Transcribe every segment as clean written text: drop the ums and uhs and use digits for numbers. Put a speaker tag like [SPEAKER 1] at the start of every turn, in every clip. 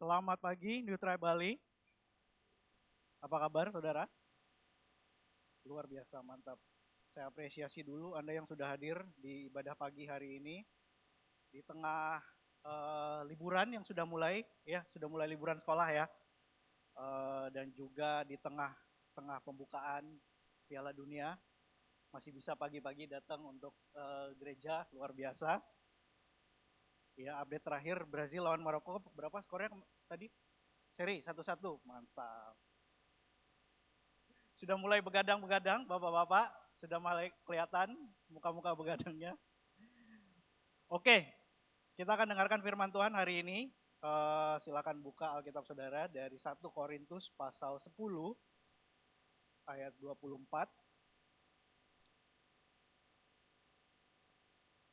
[SPEAKER 1] Selamat pagi, New Tribe Bali. Apa kabar, saudara? Luar biasa, mantap. Saya apresiasi dulu Anda yang sudah hadir di ibadah pagi hari ini. Di tengah liburan yang sudah mulai, sudah mulai liburan sekolah ya. Dan juga di tengah pembukaan Piala Dunia. Masih bisa pagi-pagi datang untuk gereja, luar biasa. Ya, update terakhir Brazil lawan Maroko, berapa skornya tadi? Seri 1-1, mantap. Sudah mulai begadang-begadang, bapak-bapak, sudah mulai kelihatan muka-muka begadangnya. Oke, kita akan dengarkan firman Tuhan hari ini. Silakan buka Alkitab saudara dari 1 Korintus pasal 10 ayat 24.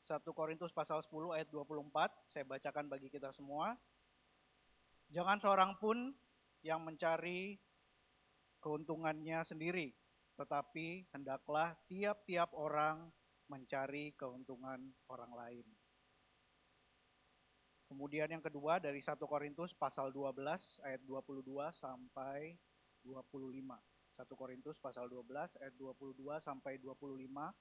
[SPEAKER 1] 1 Korintus pasal 10 ayat 24, saya bacakan bagi kita semua. Jangan seorang pun yang mencari keuntungannya sendiri, tetapi hendaklah tiap-tiap orang mencari keuntungan orang lain. Kemudian yang kedua dari 1 Korintus pasal 12 ayat 22 sampai 25. 1 Korintus pasal 12 ayat 22 sampai 25.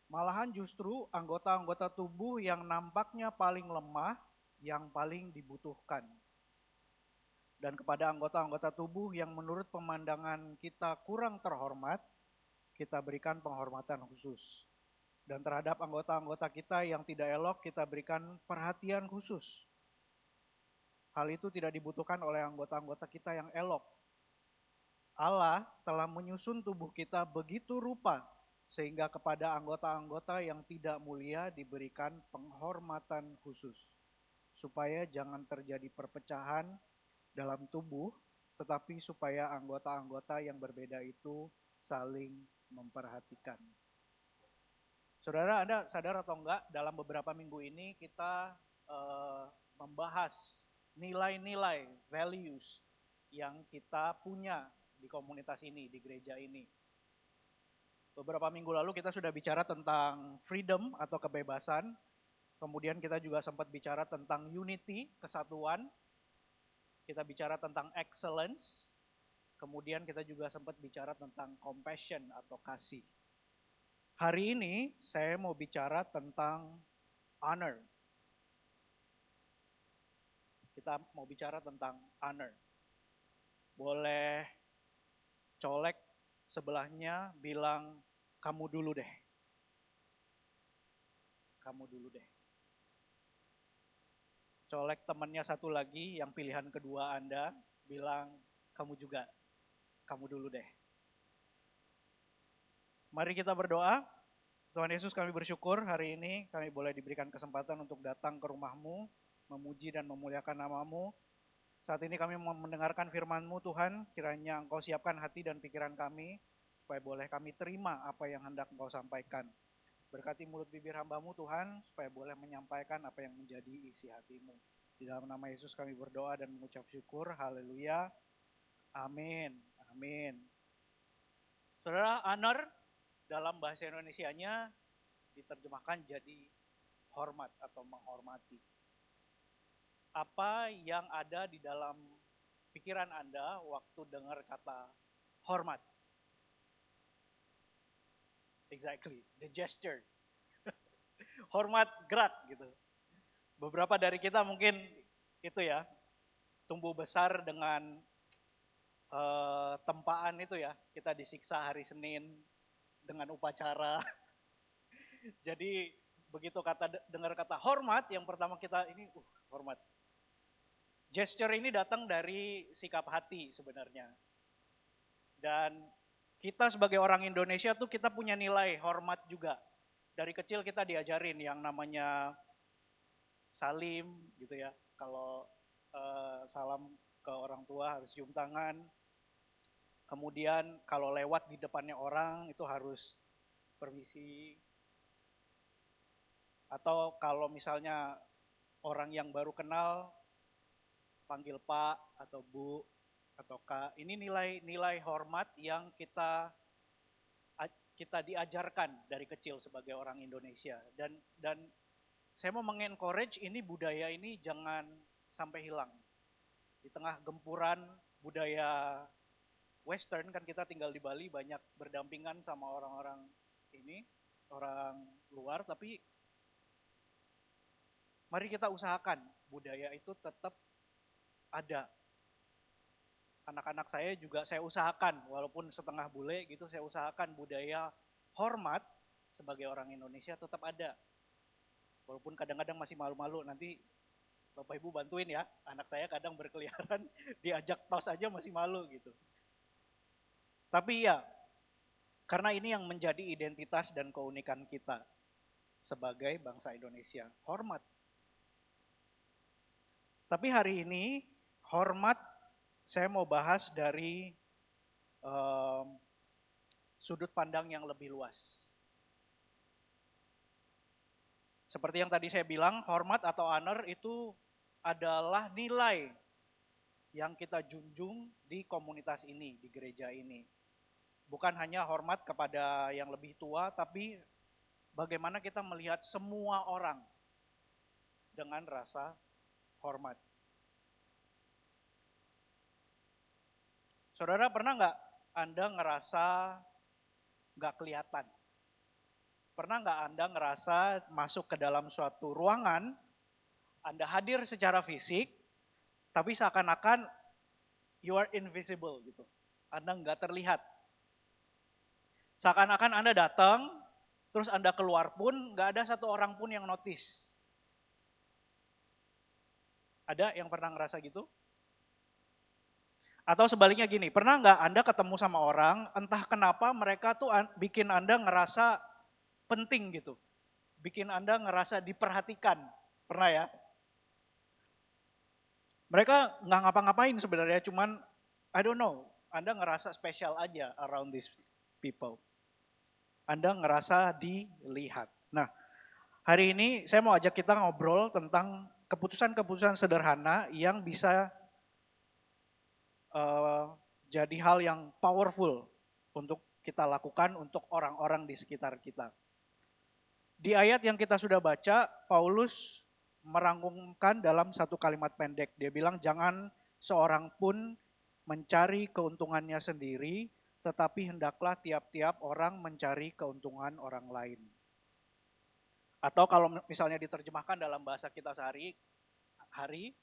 [SPEAKER 1] Malahan justru anggota-anggota tubuh yang nampaknya paling lemah yang paling dibutuhkan. Dan kepada anggota-anggota tubuh yang menurut pemandangan kita kurang terhormat, kita berikan penghormatan khusus. Dan terhadap anggota-anggota kita yang tidak elok, kita berikan perhatian khusus. Hal itu tidak dibutuhkan oleh anggota-anggota kita yang elok. Allah telah menyusun tubuh kita begitu rupa, sehingga kepada anggota-anggota yang tidak mulia diberikan penghormatan khusus. Supaya jangan terjadi perpecahan dalam tubuh, tetapi supaya anggota-anggota yang berbeda itu saling memperhatikan. Saudara, Anda sadar atau enggak, dalam beberapa minggu ini kita membahas nilai-nilai, values yang kita punya di komunitas ini, di gereja ini. Beberapa minggu lalu kita sudah bicara tentang freedom atau kebebasan, kemudian kita juga sempat bicara tentang unity, kesatuan, kita bicara tentang excellence, kemudian kita juga sempat bicara tentang compassion atau kasih. Hari ini saya mau bicara tentang honor. Kita mau bicara tentang honor. Boleh colek sebelahnya bilang kamu dulu deh. Kamu dulu deh. Colek temannya satu lagi yang pilihan kedua Anda, bilang kamu juga, kamu dulu deh. Mari kita berdoa. Tuhan Yesus, kami bersyukur hari ini kami boleh diberikan kesempatan untuk datang ke rumah-Mu, memuji dan memuliakan nama-Mu. Saat ini kami mendengarkan firman-Mu Tuhan, kiranya Engkau siapkan hati dan pikiran kami, supaya boleh kami terima apa yang hendak Engkau sampaikan. Berkati mulut bibir hamba-Mu Tuhan, supaya boleh menyampaikan apa yang menjadi isi hati-Mu. Di dalam nama Yesus kami berdoa dan mengucap syukur, haleluya, amin, amin. Saudara, honor dalam bahasa Indonesianya diterjemahkan jadi hormat atau menghormati. Apa yang ada di dalam pikiran Anda waktu dengar kata hormat? Exactly, the gesture. Hormat gerak gitu. Beberapa dari kita mungkin itu ya, tumbuh besar dengan tempaan itu ya. Kita disiksa hari Senin dengan upacara. Jadi begitu dengar kata hormat, yang pertama kita ini hormat. Gesture ini datang dari sikap hati sebenarnya. Dan kita sebagai orang Indonesia tuh kita punya nilai hormat juga. Dari kecil kita diajarin yang namanya salim gitu ya. Kalau salam ke orang tua harus cium tangan. Kemudian kalau lewat di depannya orang itu harus permisi. Atau kalau misalnya orang yang baru kenal panggil Pak atau Bu atau Kak. Ini nilai hormat yang kita diajarkan dari kecil sebagai orang Indonesia. Dan saya mau mengencourage ini budaya ini jangan sampai hilang. Di tengah gempuran budaya Western, kan kita tinggal di Bali banyak berdampingan sama orang-orang ini, orang luar, tapi mari kita usahakan budaya itu tetap ada. Anak-anak saya juga saya usahakan, walaupun setengah bule gitu, saya usahakan budaya hormat sebagai orang Indonesia tetap ada. Walaupun kadang-kadang masih malu-malu, nanti Bapak Ibu bantuin ya, anak saya kadang berkeliaran, diajak tos aja masih malu gitu. Tapi ya, karena ini yang menjadi identitas dan keunikan kita sebagai bangsa Indonesia, hormat. Tapi hari ini, hormat saya mau bahas dari sudut pandang yang lebih luas. Seperti yang tadi saya bilang, hormat atau honor itu adalah nilai yang kita junjung di komunitas ini, di gereja ini. Bukan hanya hormat kepada yang lebih tua, tapi bagaimana kita melihat semua orang dengan rasa hormat. Saudara, pernah nggak Anda ngerasa nggak kelihatan? Pernah nggak Anda ngerasa masuk ke dalam suatu ruangan, Anda hadir secara fisik, tapi seakan-akan you are invisible gitu. Anda nggak terlihat. Seakan-akan Anda datang, terus Anda keluar pun nggak ada satu orang pun yang notice. Ada yang pernah ngerasa gitu? Atau sebaliknya gini, pernah nggak Anda ketemu sama orang, entah kenapa mereka tuh bikin Anda ngerasa penting gitu. Bikin Anda ngerasa diperhatikan. Pernah ya? Mereka nggak ngapa-ngapain sebenarnya, cuman I don't know, Anda ngerasa spesial aja around these people. Anda ngerasa dilihat. Nah, hari ini saya mau ajak kita ngobrol tentang keputusan-keputusan sederhana yang bisa jadi hal yang powerful untuk kita lakukan untuk orang-orang di sekitar kita. Di ayat yang kita sudah baca, Paulus merangkumkan dalam satu kalimat pendek. Dia bilang, jangan seorang pun mencari keuntungannya sendiri, tetapi hendaklah tiap-tiap orang mencari keuntungan orang lain. Atau kalau misalnya diterjemahkan dalam bahasa kita sehari-hari,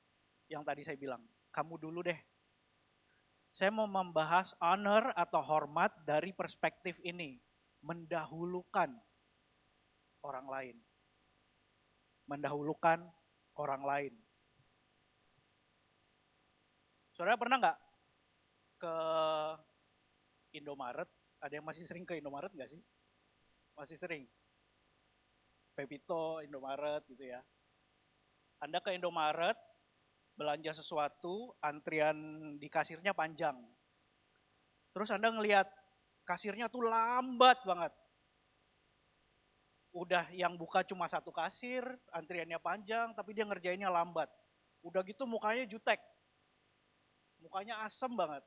[SPEAKER 1] yang tadi saya bilang, kamu dulu deh. Saya mau membahas honor atau hormat dari perspektif ini, mendahulukan orang lain. Mendahulukan orang lain. Saudara pernah nggak ke Indomaret? Ada yang masih sering ke Indomaret nggak sih? Masih sering. Pepito, Indomaret gitu ya. Anda ke Indomaret, belanja sesuatu, antrian di kasirnya panjang. Terus Anda ngelihat kasirnya tuh lambat banget. Udah yang buka cuma satu kasir, antriannya panjang, tapi dia ngerjainnya lambat. Udah gitu mukanya jutek. Mukanya asem banget.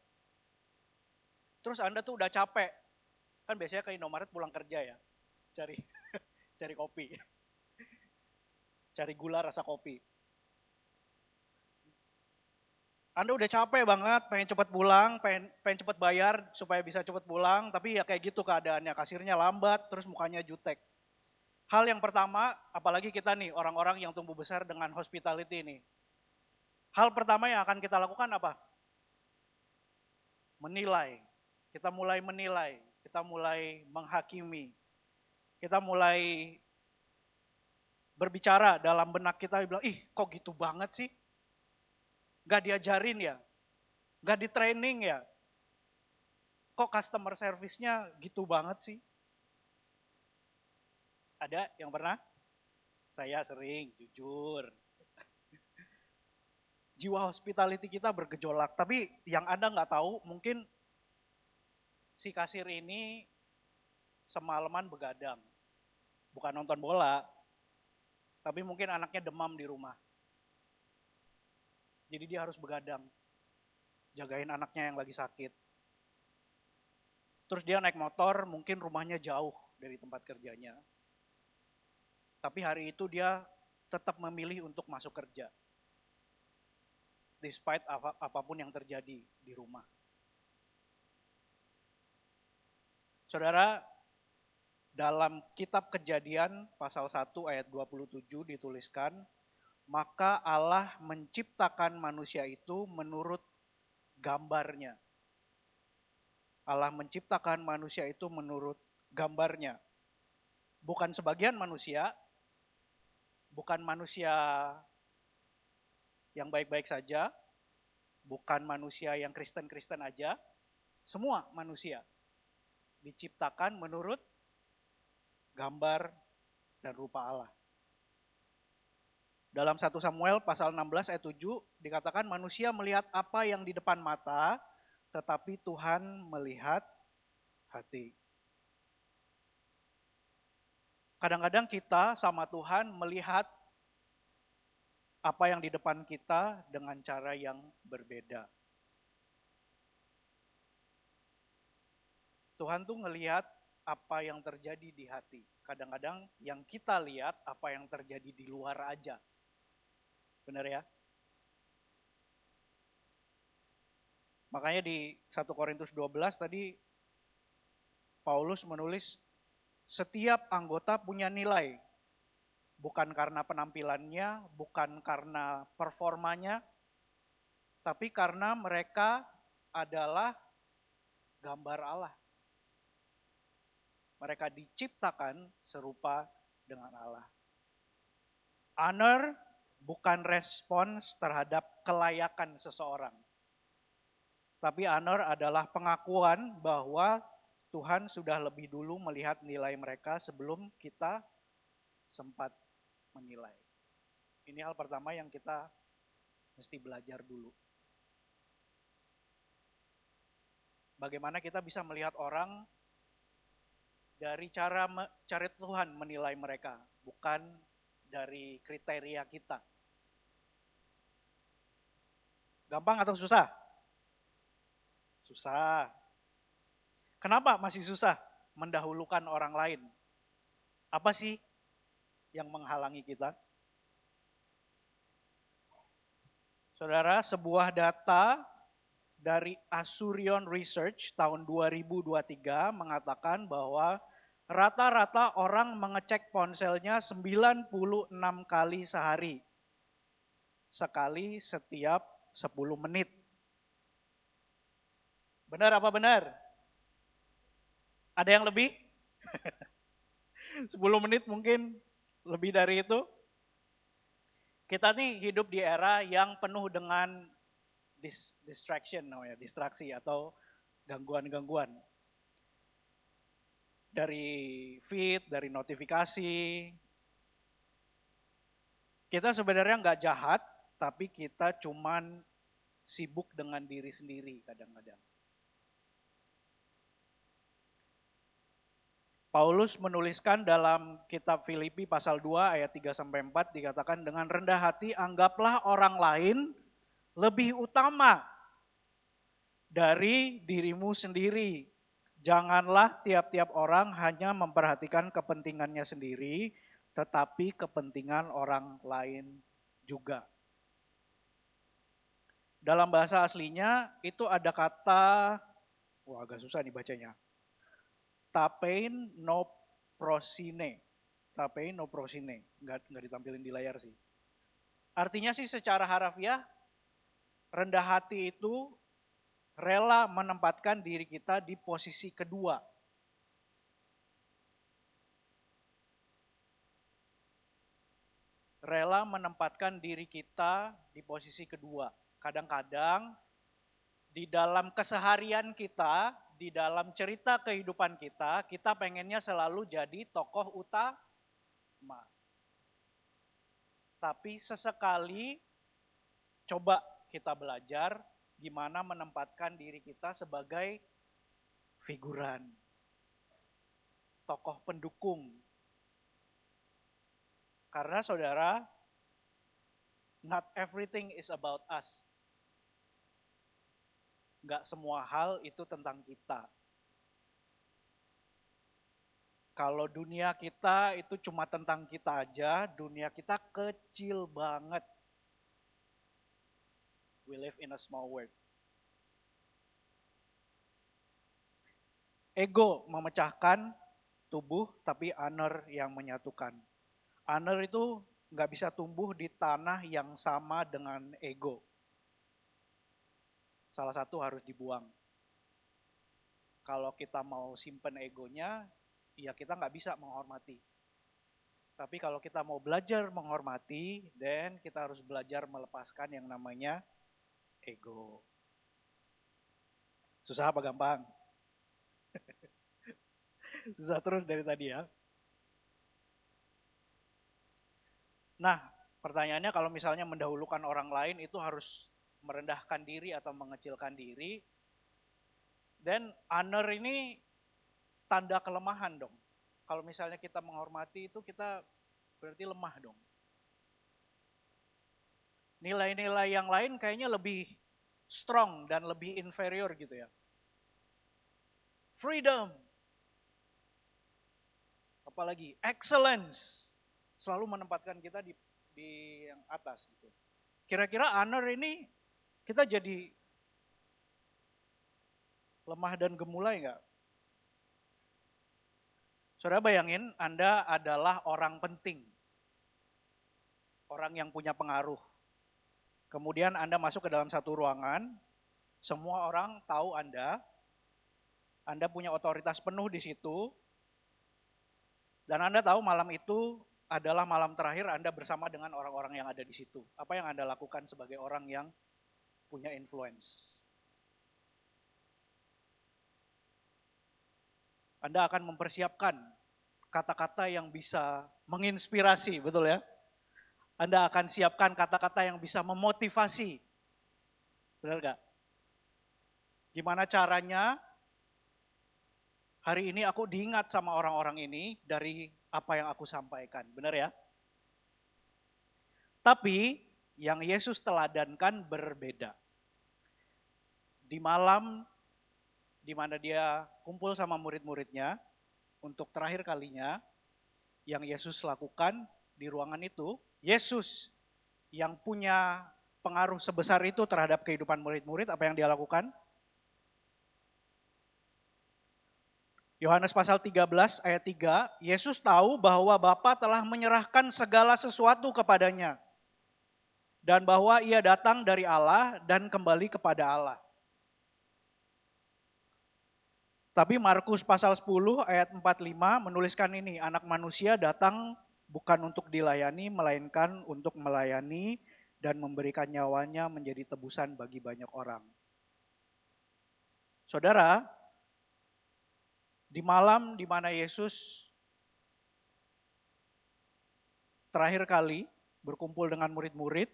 [SPEAKER 1] Terus Anda tuh udah capek. Kan biasanya ke Indomaret pulang kerja ya. Cari kopi. Cari gula rasa kopi. Anda udah capek banget, pengen cepat pulang, pengen cepat bayar supaya bisa cepat pulang, tapi ya kayak gitu keadaannya, kasirnya lambat, terus mukanya jutek. Hal yang pertama, apalagi kita nih, orang-orang yang tumbuh besar dengan hospitality nih. Hal pertama yang akan kita lakukan apa? Menilai. Kita mulai menilai, kita mulai menghakimi. Kita mulai berbicara dalam benak kita, bilang, ih kok gitu banget sih? Gak diajarin ya? Gak di training ya? Kok customer service-nya gitu banget sih? Ada yang pernah? Saya sering, jujur. Jiwa hospitality kita bergejolak, tapi yang Anda nggak tahu, mungkin si kasir ini semalaman begadang. Bukan nonton bola, tapi mungkin anaknya demam di rumah. Jadi dia harus begadang, jagain anaknya yang lagi sakit. Terus dia naik motor, mungkin rumahnya jauh dari tempat kerjanya. Tapi hari itu dia tetap memilih untuk masuk kerja. despite apapun yang terjadi di rumah. Saudara, dalam kitab Kejadian pasal 1 ayat 27 dituliskan, maka Allah menciptakan manusia itu menurut gambarnya. Allah menciptakan manusia itu menurut gambarnya. Bukan sebagian manusia, bukan manusia yang baik-baik saja, bukan manusia yang Kristen-Kristen aja, semua manusia diciptakan menurut gambar dan rupa Allah. Dalam 1 Samuel pasal 16 ayat 7 dikatakan manusia melihat apa yang di depan mata, tetapi Tuhan melihat hati. Kadang-kadang kita sama Tuhan melihat apa yang di depan kita dengan cara yang berbeda. Tuhan tuh ngelihat apa yang terjadi di hati. Kadang-kadang yang kita lihat apa yang terjadi di luar aja. Benar ya? Makanya di 1 Korintus 12 tadi Paulus menulis setiap anggota punya nilai. Bukan karena penampilannya, bukan karena performanya, tapi karena mereka adalah gambar Allah. Mereka diciptakan serupa dengan Allah. Honor bukan respons terhadap kelayakan seseorang. Tapi honor adalah pengakuan bahwa Tuhan sudah lebih dulu melihat nilai mereka sebelum kita sempat menilai. Ini hal pertama yang kita mesti belajar dulu. Bagaimana kita bisa melihat orang dari cara Tuhan menilai mereka, bukan dari kriteria kita. Gampang atau susah? Susah. Kenapa masih susah mendahulukan orang lain? Apa sih yang menghalangi kita? Saudara, sebuah data dari Asurion Research tahun 2023 mengatakan bahwa rata-rata orang mengecek ponselnya 96 kali sehari. Sekali setiap 10 menit. Benar apa benar? Ada yang lebih? 10 menit mungkin lebih dari itu. Kita nih hidup di era yang penuh dengan distraction namanya, distraksi atau gangguan-gangguan. Dari feed, dari notifikasi. Kita sebenarnya nggak jahat, tapi kita cuman sibuk dengan diri sendiri kadang-kadang. Paulus menuliskan dalam kitab Filipi pasal 2 ayat 3-4 dikatakan dengan rendah hati anggaplah orang lain lebih utama dari dirimu sendiri. Janganlah tiap-tiap orang hanya memperhatikan kepentingannya sendiri, tetapi kepentingan orang lain juga. Dalam bahasa aslinya itu ada kata, agak susah nih bacanya. Tapein no prosine. Tapein no prosine. Nggak ditampilin di layar sih. Artinya sih secara harafiah, rendah hati itu rela menempatkan diri kita di posisi kedua. Rela menempatkan diri kita di posisi kedua. Kadang-kadang di dalam keseharian kita, di dalam cerita kehidupan kita, kita pengennya selalu jadi tokoh utama. Tapi sesekali coba kita belajar gimana menempatkan diri kita sebagai figuran, tokoh pendukung. Karena saudara, not everything is about us. Nggak semua hal itu tentang kita. Kalau dunia kita itu cuma tentang kita aja, dunia kita kecil banget. We live in a small world. Ego memecahkan tubuh, tapi honor yang menyatukan. Honor itu nggak bisa tumbuh di tanah yang sama dengan ego. Salah satu harus dibuang. Kalau kita mau simpen egonya, ya kita nggak bisa menghormati. Tapi kalau kita mau belajar menghormati, then kita harus belajar melepaskan yang namanya ego. Susah apa gampang? Susah terus dari tadi ya. Nah, pertanyaannya kalau misalnya mendahulukan orang lain itu harus merendahkan diri atau mengecilkan diri. Dan honor ini tanda kelemahan dong. Kalau misalnya kita menghormati itu kita berarti lemah dong. Nilai-nilai yang lain kayaknya lebih strong dan lebih inferior gitu ya. Freedom. Apalagi excellence. Selalu menempatkan kita di yang atas gitu. Kira-kira honor ini kita jadi lemah dan gemulai enggak? Saudara bayangin Anda adalah orang penting. Orang yang punya pengaruh. Kemudian Anda masuk ke dalam satu ruangan, semua orang tahu Anda punya otoritas penuh di situ, dan Anda tahu malam itu adalah malam terakhir Anda bersama dengan orang-orang yang ada di situ. Apa yang Anda lakukan sebagai orang yang punya influence? Anda akan mempersiapkan kata-kata yang bisa menginspirasi, betul ya? Anda akan siapkan kata-kata yang bisa memotivasi. Benar gak? Gimana caranya hari ini aku diingat sama orang-orang ini dari apa yang aku sampaikan. Benar ya? Tapi yang Yesus teladankan berbeda. Di malam di mana dia kumpul sama murid-muridnya untuk terakhir kalinya, yang Yesus lakukan di ruangan itu, Yesus yang punya pengaruh sebesar itu terhadap kehidupan murid-murid, apa yang dia lakukan? Yohanes pasal 13 ayat 3, Yesus tahu bahwa Bapa telah menyerahkan segala sesuatu kepadanya. Dan bahwa ia datang dari Allah dan kembali kepada Allah. Tapi Markus pasal 10 ayat 45 menuliskan ini, anak manusia datang bukan untuk dilayani, melainkan untuk melayani dan memberikan nyawanya menjadi tebusan bagi banyak orang. Saudara, di malam di mana Yesus terakhir kali berkumpul dengan murid-murid,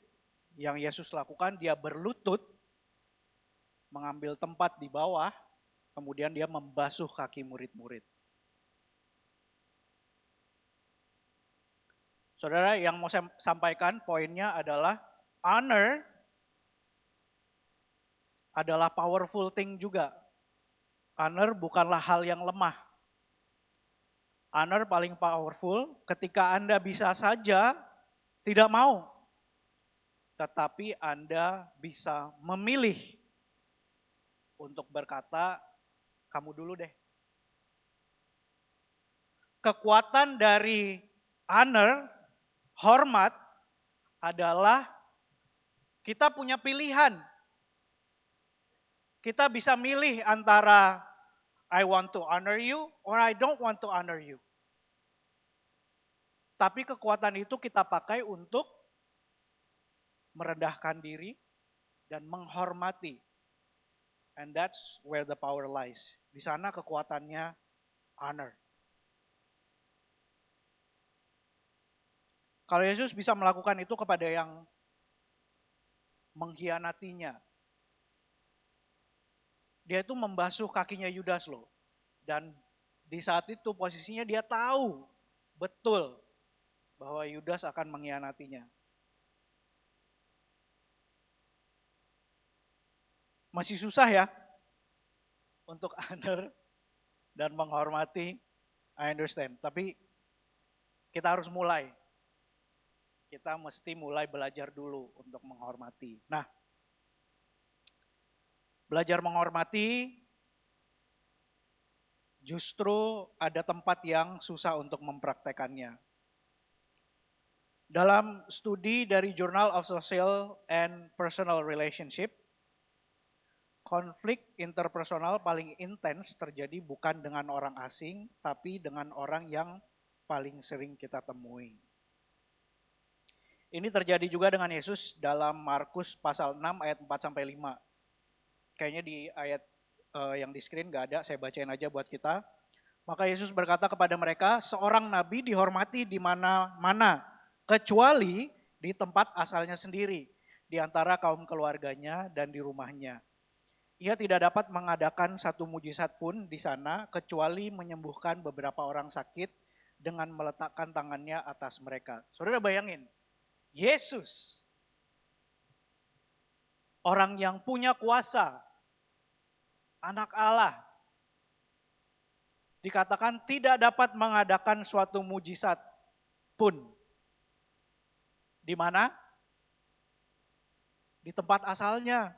[SPEAKER 1] yang Yesus lakukan, dia berlutut, mengambil tempat di bawah, kemudian dia membasuh kaki murid-murid. Saudara, yang mau saya sampaikan poinnya adalah honor adalah powerful thing juga. Honor bukanlah hal yang lemah. Honor paling powerful ketika Anda bisa saja tidak mau. Tetapi Anda bisa memilih untuk berkata, kamu dulu deh. Kekuatan dari honor, hormat adalah kita punya pilihan. Kita bisa milih antara I want to honor you or I don't want to honor you. Tapi kekuatan itu kita pakai untuk merendahkan diri dan menghormati. And that's where the power lies. Di sana kekuatannya honor. Kalau Yesus bisa melakukan itu kepada yang mengkhianatinya, dia itu membasuh kakinya Yudas loh. Dan di saat itu posisinya dia tahu betul bahwa Yudas akan mengkhianatinya. Masih susah ya untuk honor dan menghormati, I understand. Tapi kita harus mulai. Kita mesti mulai belajar dulu untuk menghormati. Nah, Belajar menghormati justru ada tempat yang susah untuk mempraktekannya. Dalam studi dari Journal of Social and Personal Relationship, konflik interpersonal paling intens terjadi bukan dengan orang asing, tapi dengan orang yang paling sering kita temui. Ini terjadi juga dengan Yesus dalam Markus pasal 6 ayat 4 sampai 5. Kayaknya di ayat yang di screen nggak ada, saya bacain aja buat kita. Maka Yesus berkata kepada mereka, seorang nabi dihormati di mana-mana, kecuali di tempat asalnya sendiri, di antara kaum keluarganya dan di rumahnya. Ia tidak dapat mengadakan satu mujizat pun di sana, kecuali menyembuhkan beberapa orang sakit dengan meletakkan tangannya atas mereka. Saudara bayangin, Yesus, orang yang punya kuasa, anak Allah, dikatakan tidak dapat mengadakan suatu mujizat pun. Di mana? Di tempat asalnya.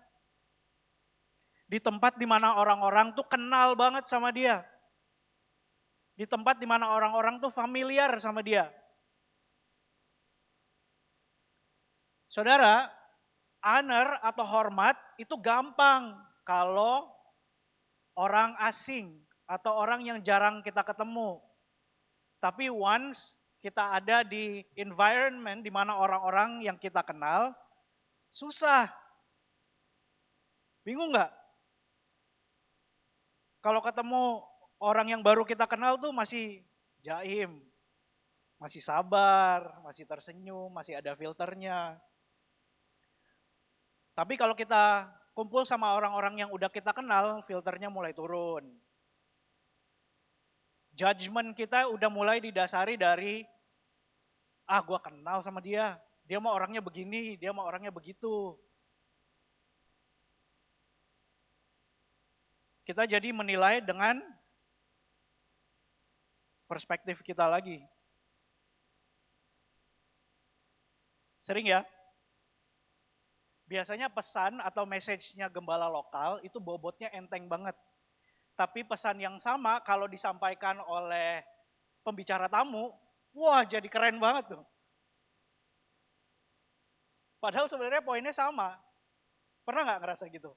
[SPEAKER 1] Di tempat di mana orang-orang tuh kenal banget sama dia. Di tempat di mana orang-orang tuh familiar sama dia. Saudara, honor atau hormat itu gampang kalau orang asing atau orang yang jarang kita ketemu. Tapi once kita ada di environment di mana orang-orang yang kita kenal, susah. Bingung nggak? Kalau ketemu orang yang baru kita kenal tuh masih jaim, masih sabar, masih tersenyum, masih ada filternya. Tapi kalau kita kumpul sama orang-orang yang udah kita kenal, filternya mulai turun. Judgment kita udah mulai didasari dari, gue kenal sama dia mah orangnya begini, dia mah orangnya begitu. Kita jadi menilai dengan perspektif kita lagi. Sering ya? Biasanya pesan atau message-nya gembala lokal itu bobotnya enteng banget. Tapi pesan yang sama kalau disampaikan oleh pembicara tamu, wah jadi keren banget tuh. Padahal sebenarnya poinnya sama. Pernah nggak ngerasa gitu?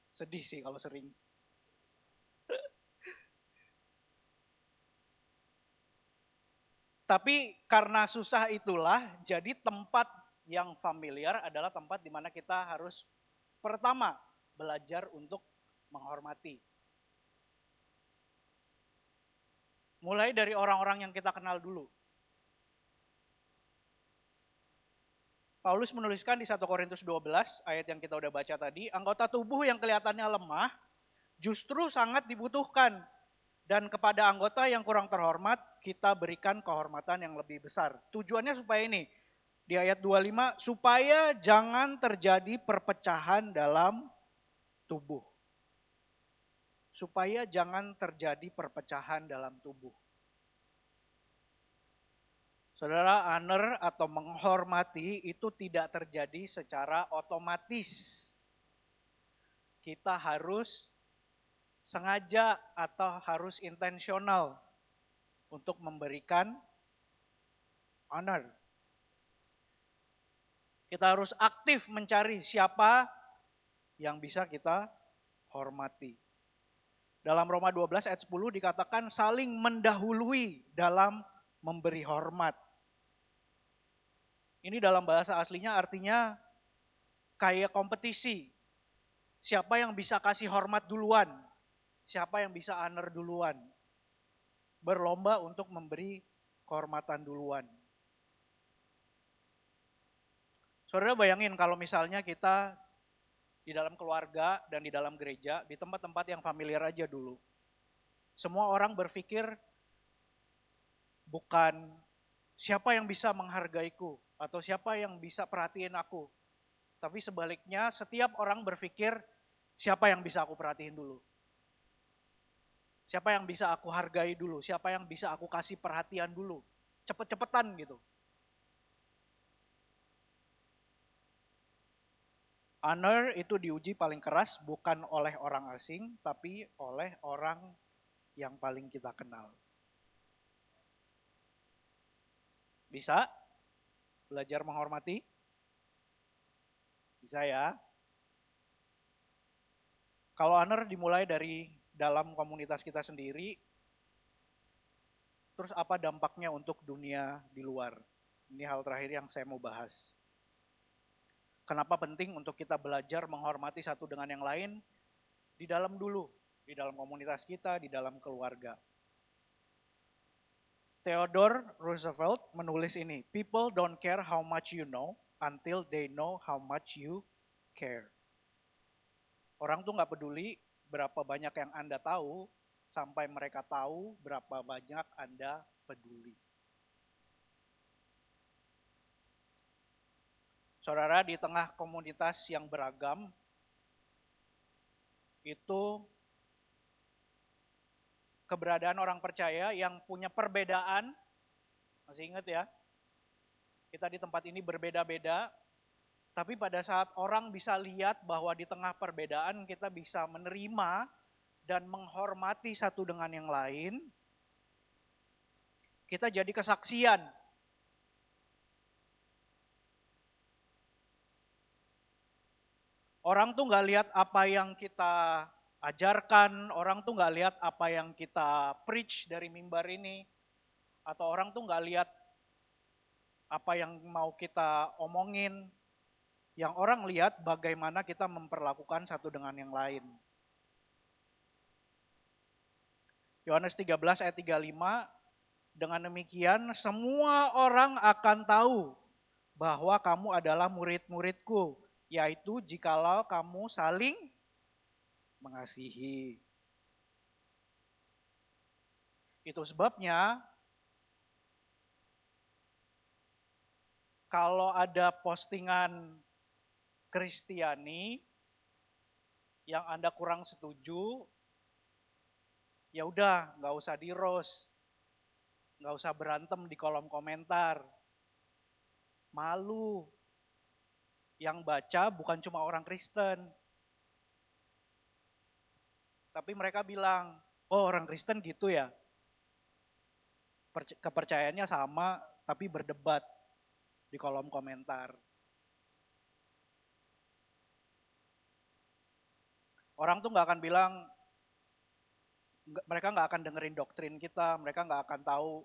[SPEAKER 1] Sedih sih kalau sering. Tapi karena susah itulah, jadi tempat yang familiar adalah tempat di mana kita harus pertama belajar untuk menghormati. Mulai dari orang-orang yang kita kenal dulu. Paulus menuliskan di 1 Korintus 12 ayat yang kita udah baca tadi, anggota tubuh yang kelihatannya lemah justru sangat dibutuhkan. Dan kepada anggota yang kurang terhormat, kita berikan kehormatan yang lebih besar. Tujuannya supaya ini, di ayat 25, supaya jangan terjadi perpecahan dalam tubuh. Supaya jangan terjadi perpecahan dalam tubuh. Saudara, honor atau menghormati itu tidak terjadi secara otomatis. Kita harus sengaja atau harus intensional untuk memberikan honor. Kita harus aktif mencari siapa yang bisa kita hormati. Dalam Roma 12 ayat 10 dikatakan saling mendahului dalam memberi hormat. Ini dalam bahasa aslinya artinya kayak kompetisi. Siapa yang bisa kasih hormat duluan? Siapa yang bisa honor duluan? Berlomba untuk memberi kehormatan duluan. Saudara bayangin kalau misalnya kita di dalam keluarga dan di dalam gereja, di tempat-tempat yang familiar aja dulu. Semua orang berpikir bukan siapa yang bisa menghargaiku atau siapa yang bisa perhatiin aku. Tapi sebaliknya setiap orang berpikir siapa yang bisa aku perhatiin dulu. Siapa yang bisa aku hargai dulu, siapa yang bisa aku kasih perhatian dulu. Cepet-cepetan gitu. Honor itu diuji paling keras bukan oleh orang asing, tapi oleh orang yang paling kita kenal. Bisa belajar menghormati? Bisa ya. Kalau honor dimulai dari dalam komunitas kita sendiri, terus apa dampaknya untuk dunia di luar? Ini hal terakhir yang saya mau bahas. Kenapa penting untuk kita belajar menghormati satu dengan yang lain di dalam dulu, di dalam komunitas kita, di dalam keluarga. Theodore Roosevelt menulis ini, people don't care how much you know until they know how much you care. Orang tuh nggak peduli berapa banyak yang Anda tahu, sampai mereka tahu berapa banyak Anda peduli. Saudara, di tengah komunitas yang beragam, itu keberadaan orang percaya yang punya perbedaan, masih ingat ya, kita di tempat ini berbeda-beda, tapi pada saat orang bisa lihat bahwa di tengah perbedaan kita bisa menerima dan menghormati satu dengan yang lain, kita jadi kesaksian. Orang tuh nggak lihat apa yang kita ajarkan, orang tuh nggak lihat apa yang kita preach dari mimbar ini, atau orang tuh nggak lihat apa yang mau kita omongin. Yang orang lihat bagaimana kita memperlakukan satu dengan yang lain. Yohanes 13 ayat 35, dengan demikian semua orang akan tahu bahwa kamu adalah murid-muridku, yaitu jikalau kamu saling mengasihi. Itu sebabnya kalau ada postingan Kristiani yang Anda kurang setuju, ya udah nggak usah di-roast, nggak usah berantem di kolom komentar. Malu. Yang baca bukan cuma orang Kristen. Tapi mereka bilang, oh orang Kristen gitu ya. Kepercayaannya sama, tapi berdebat di kolom komentar. Orang tuh nggak akan bilang, mereka nggak akan dengerin doktrin kita, mereka nggak akan tahu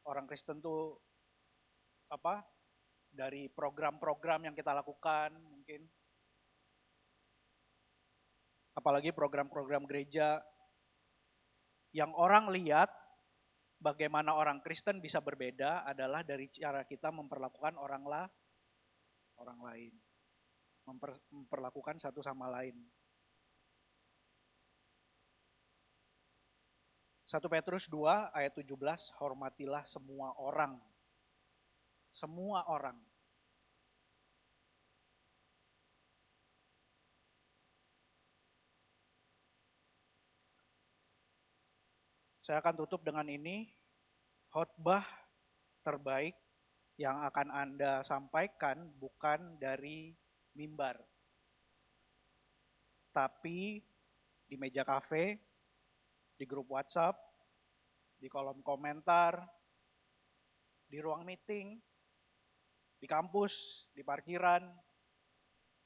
[SPEAKER 1] orang Kristen tuh apa dari program-program yang kita lakukan mungkin. Apalagi program-program gereja yang orang lihat bagaimana orang Kristen bisa berbeda adalah dari cara kita memperlakukan orang lain. Memperlakukan satu sama lain. 1 Petrus 2 ayat 17, hormatilah semua orang. Semua orang. Saya akan tutup dengan ini, khotbah terbaik yang akan Anda sampaikan bukan dari mimbar, tapi di meja kafe, di grup WhatsApp, di kolom komentar, di ruang meeting, di kampus, di parkiran,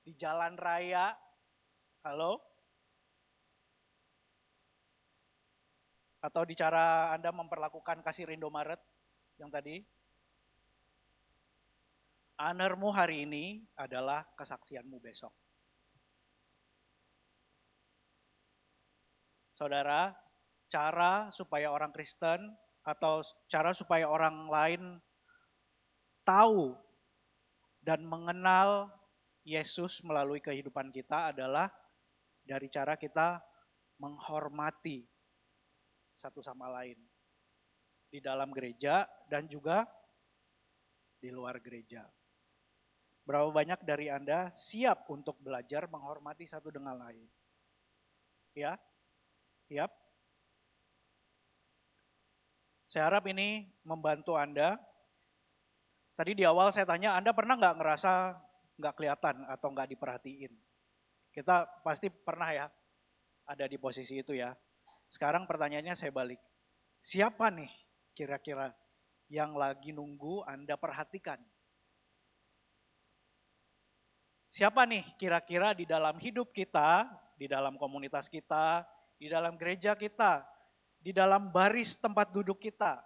[SPEAKER 1] di jalan raya. Halo? Atau di cara Anda memperlakukan kasir Indomaret yang tadi. Honormu hari ini adalah kesaksianmu besok. Saudara, cara supaya orang Kristen atau cara supaya orang lain tahu dan mengenal Yesus melalui kehidupan kita adalah dari cara kita menghormati satu sama lain di dalam gereja dan juga di luar gereja. Berapa banyak dari Anda siap untuk belajar menghormati satu dengan lain? Ya, siap? Saya harap ini membantu Anda. Tadi di awal saya tanya, Anda pernah nggak ngerasa nggak kelihatan atau nggak diperhatiin. Kita pasti pernah ya ada di posisi itu ya. Sekarang pertanyaannya saya balik. Siapa nih kira-kira yang lagi nunggu Anda perhatikan? Siapa nih kira-kira di dalam hidup kita, di dalam komunitas kita, di dalam gereja kita, di dalam baris tempat duduk kita,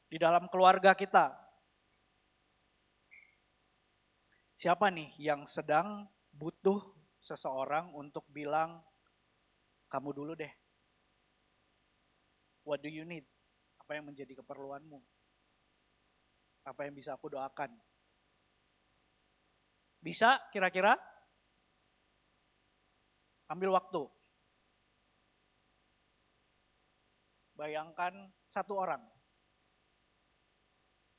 [SPEAKER 1] di dalam keluarga kita. Siapa nih yang sedang butuh seseorang untuk bilang, kamu dulu deh. What do you need? Apa yang menjadi keperluanmu? Apa yang bisa aku doakan? Bisa kira-kira? Ambil waktu. Bayangkan satu orang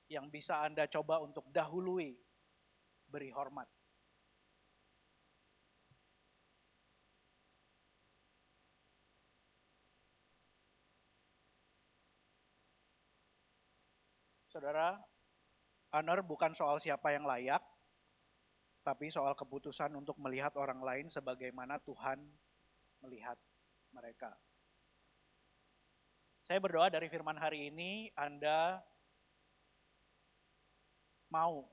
[SPEAKER 1] yang bisa Anda coba untuk dahului beri hormat. Saudara, honor bukan soal siapa yang layak, tapi soal keputusan untuk melihat orang lain sebagaimana Tuhan melihat mereka. Saya berdoa dari firman hari ini Anda mau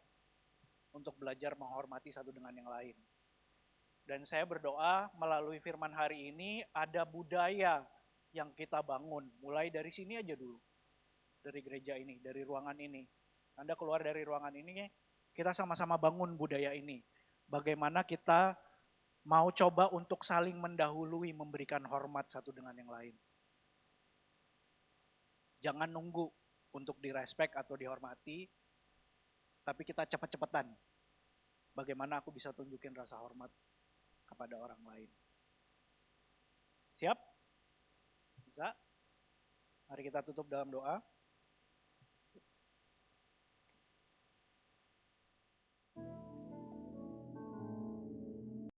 [SPEAKER 1] untuk belajar menghormati satu dengan yang lain. Dan saya berdoa melalui firman hari ini ada budaya yang kita bangun. Mulai dari sini aja dulu. Dari gereja ini, dari ruangan ini. Anda keluar dari ruangan ini, kita sama-sama bangun budaya ini. Bagaimana kita mau coba untuk saling mendahului memberikan hormat satu dengan yang lain. Jangan nunggu untuk direspek atau dihormati, tapi kita cepat-cepatan. Bagaimana aku bisa tunjukin rasa hormat kepada orang lain. Siap? Bisa? Mari kita tutup dalam doa.